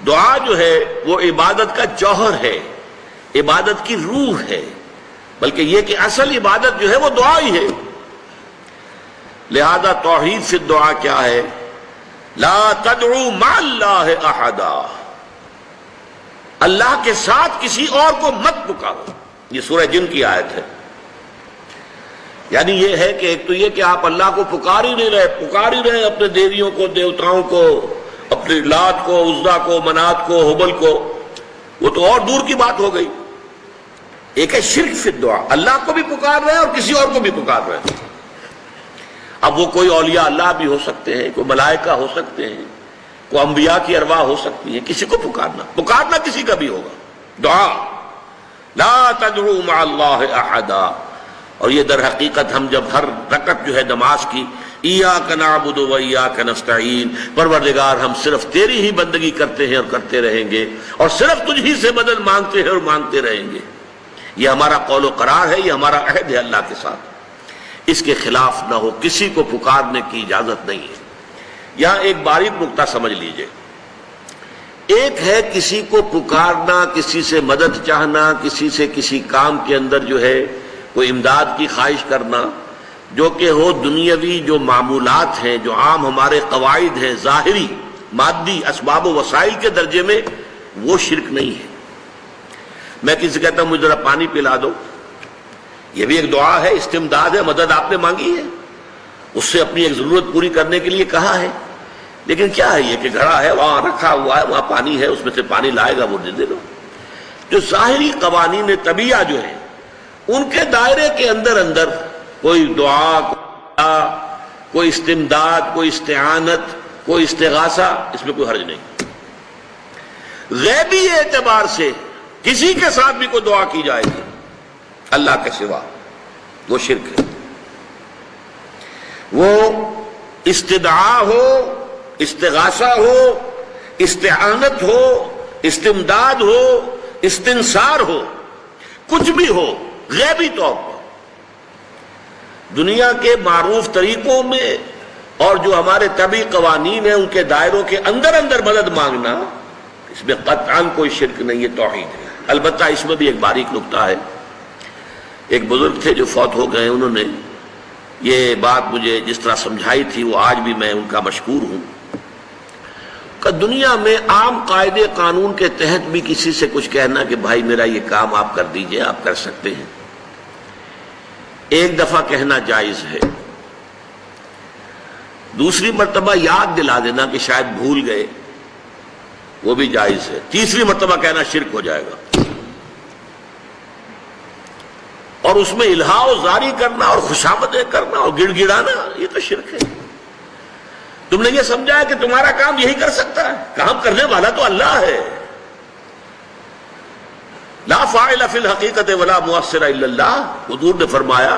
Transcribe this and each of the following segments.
دعا جو ہے وہ عبادت کا جوہر ہے، عبادت کی روح ہے، بلکہ یہ کہ اصل عبادت جو ہے وہ دعا ہی ہے۔ لہذا توحید فی الدعا کیا ہے؟ لا تدعو مع اللہ احدا، اللہ کے ساتھ کسی اور کو مت پکارو۔ یہ سورہ جن کی آیت ہے۔ یعنی یہ ہے کہ ایک تو یہ کہ آپ اللہ کو پکار ہی نہیں رہے، پکار ہی رہے اپنے دیویوں کو، دیوتاؤں کو، اپنے لات کو، عزا کو، منات کو، حبل کو، وہ تو اور دور کی بات ہو گئی۔ ایک ہے شرک فی الدعا، اللہ کو بھی پکار رہے ہیں اور کسی اور کو بھی پکار رہے ہیں۔ اب وہ کوئی اولیاء اللہ بھی ہو سکتے ہیں، کوئی ملائکہ ہو سکتے ہیں، کوئی انبیاء کی ارواح ہو سکتی ہیں، کسی کو پکارنا کسی کا بھی ہوگا۔ دعا لا تدعو مع اللہ احدا۔ اور یہ در حقیقت ہم جب ہر رکعت جو ہے نماز کی ایاک نعبد و ایاک نستعین، پروردگار ہم صرف تیری ہی بندگی کرتے ہیں اور کرتے رہیں گے، اور صرف تجھ ہی سے مدد مانگتے ہیں اور مانگتے رہیں گے، یہ ہمارا قول و قرار ہے، یہ ہمارا عہد ہے اللہ کے ساتھ۔ اس کے خلاف نہ ہو، کسی کو پکارنے کی اجازت نہیں ہے۔ یہاں ایک باریک نکتہ سمجھ لیجئے۔ ایک ہے کسی کو پکارنا، کسی سے مدد چاہنا، کسی سے کسی کام کے اندر جو ہے کوئی امداد کی خواہش کرنا، جو کہ ہو دنیاوی جو معمولات ہیں، جو عام ہمارے قواعد ہیں، ظاہری مادی اسباب و وسائل کے درجے میں، وہ شرک نہیں ہے۔ میں کسی سے کہتا ہوں مجھے ذرا پانی پلا دو، یہ بھی ایک دعا ہے، استمداد ہے، مدد آپ نے مانگی ہے، اس سے اپنی ایک ضرورت پوری کرنے کے لیے کہا ہے۔ لیکن کیا ہے یہ کہ گھڑا ہے، وہاں رکھا ہوا ہے، وہاں پانی ہے، اس میں سے پانی لائے گا وہ دے دو۔ جو ظاہری قوانین طبیعہ جو ہیں، ان کے دائرے کے اندر کوئی دعا، کوئی استمداد، کوئی استعانت، کوئی استغاثہ، اس میں کوئی حرج نہیں۔ غیبی اعتبار سے کسی کے ساتھ بھی کوئی دعا کی جائے گی اللہ کے سوا، وہ شرک ہے۔ وہ استدعا ہو، استغاثہ ہو، استعانت ہو، استمداد ہو، استنصار ہو، کچھ بھی ہو، غیبی طور پر دنیا کے معروف طریقوں میں اور جو ہمارے طبعی قوانین ہیں ان کے دائروں کے اندر مدد مانگنا، اس میں قطعاً کوئی شرک نہیں ہے، توحید ہے۔ البتہ اس میں بھی ایک باریک نکتہ ہے۔ ایک بزرگ تھے جو فوت ہو گئے، انہوں نے یہ بات مجھے جس طرح سمجھائی تھی وہ آج بھی میں ان کا مشکور ہوں کہ دنیا میں عام قاعدے قانون کے تحت بھی کسی سے کچھ کہنا کہ بھائی میرا یہ کام آپ کر دیجئے، آپ کر سکتے ہیں، ایک دفعہ کہنا جائز ہے، دوسری مرتبہ یاد دلا دینا کہ شاید بھول گئے، وہ بھی جائز ہے، تیسری مرتبہ کہنا شرک ہو جائے گا۔ اور اس میں الہا و زاری کرنا اور خوشامدیں کرنا اور گڑ گڑانا، یہ تو شرک ہے۔ تم نے یہ سمجھا ہے کہ تمہارا کام یہی کر سکتا ہے، کام کرنے والا تو اللہ ہے۔ لا فاعل فی الحقیقت ولا مؤثر الا اللہ، حضور نے فرمایا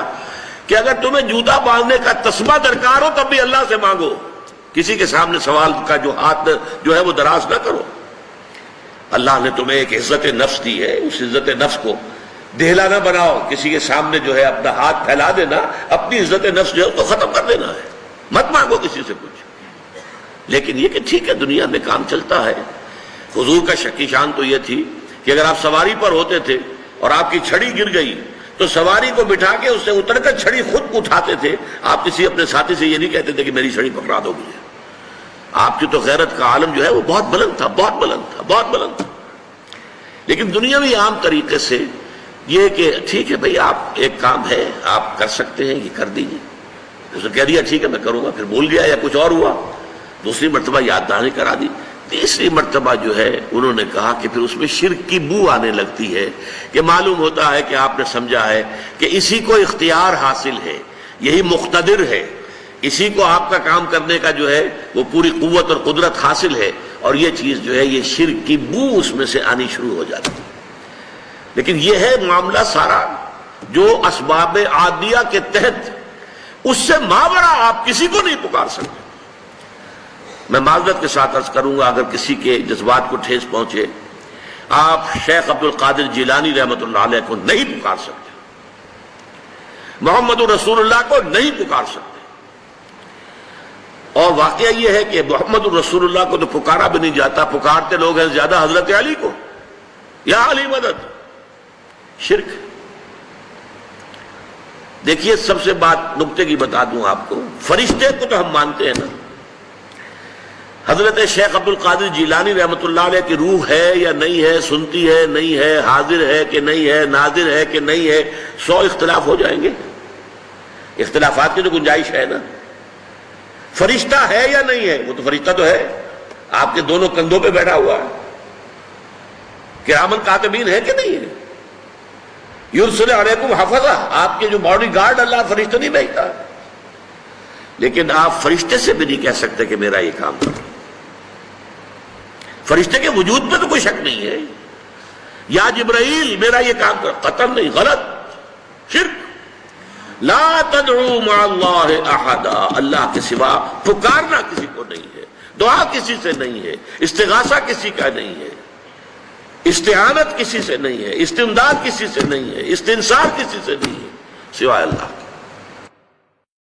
کہ اگر تمہیں جوتا باندھنے کا تسبہ درکار ہو تب بھی اللہ سے مانگو، کسی کے سامنے سوال کا جو ہاتھ جو ہے وہ دراز نہ کرو۔ اللہ نے تمہیں ایک عزت نفس دی ہے، اس عزت نفس کو دہلا نہ بناؤ، کسی کے سامنے جو ہے اپنا ہاتھ پھیلا دینا، اپنی عزت نفس جو ہے تو ختم کر دینا ہے، مت مانگو کسی سے کچھ۔ لیکن یہ کہ ٹھیک ہے دنیا میں کام چلتا ہے۔ حضور کا شکی شان تو یہ تھی کہ اگر آپ سواری پر ہوتے تھے اور آپ کی چھڑی گر گئی تو سواری کو بٹھا کے اس سے اتر کر چھڑی خود اٹھاتے تھے، آپ کسی اپنے ساتھی سے یہ نہیں کہتے تھے کہ میری چھڑی پکڑا دو مجھے۔ آپ کی تو غیرت کا عالم جو ہے وہ بہت بلند تھا، بہت بلند تھا، بہت بلند تھا۔ لیکن دنیاوی عام طریقے سے یہ کہ ٹھیک ہے بھئی آپ ایک کام ہے آپ کر سکتے ہیں، یہ کر دیجیے۔ اس نے کہہ دیا ٹھیک ہے میں کروں گا، پھر بھول گیا یا کچھ اور ہوا، دوسری مرتبہ یاد دہانی کرا دی، تیسری مرتبہ جو ہے انہوں نے کہا کہ پھر اس میں شرک کی بو آنے لگتی ہے کہ معلوم ہوتا ہے کہ آپ نے سمجھا ہے کہ اسی کو اختیار حاصل ہے، یہی مقتدر ہے، اسی کو آپ کا کام کرنے کا جو ہے وہ پوری قوت اور قدرت حاصل ہے، اور یہ چیز جو ہے یہ شرک کی بو اس میں سے آنی شروع ہو جاتی ہے۔ لیکن یہ ہے معاملہ سارا جو اسباب عادیہ کے تحت، اس سے ماورا آپ کسی کو نہیں پکار سکتے۔ میں معذرت کے ساتھ عرض کروں گا اگر کسی کے جذبات کو ٹھیس پہنچے، آپ شیخ عبد القادر جیلانی رحمۃ اللہ علیہ کو نہیں پکار سکتے، محمد رسول اللہ کو نہیں پکار سکتے، اور واقعہ یہ ہے کہ محمد الرسول اللہ کو تو پکارا بھی نہیں جاتا، پکارتے لوگ ہیں زیادہ حضرت علی کو، یا علی مدد، شرک۔ دیکھیے سب سے بات نکتے کی بتا دوں آپ کو، فرشتے کو تو ہم مانتے ہیں نا، حضرت شیخ عبد القادر جیلانی رحمۃ اللہ علیہ کی روح ہے یا نہیں ہے، سنتی ہے نہیں ہے، حاضر ہے کہ نہیں ہے، ناظر ہے کہ نہیں ہے، 100 اختلاف ہو جائیں گے، اختلافات کی تو گنجائش ہے نا۔ فرشتہ ہے یا نہیں ہے؟ وہ تو فرشتہ تو ہے، آپ کے دونوں کندھوں پہ بیٹھا ہوا ہے، کرامن کاتبین ہے کہ نہیں ہے؟ یرسل علیکم حفظہ، آپ کے جو باڈی گارڈ اللہ فرشتہ نہیں بھیجتا، لیکن آپ فرشتے سے بھی نہیں کہہ سکتے کہ میرا یہ کام کرو۔ فرشتے کے وجود پہ تو کوئی شک نہیں ہے، یا جبرائیل میرا یہ کام کرو، قطعاً نہیں، غلط، شرک۔ لا تدعو مع اللہ احدا، اللہ کے سوا پکارنا کسی کو نہیں ہے، دعا کسی سے نہیں ہے، استغاثہ کسی کا نہیں ہے، استعانت کسی سے نہیں ہے، استمداد کسی سے نہیں ہے، استنصار کسی سے نہیں ہے، سوائے اللہ کے۔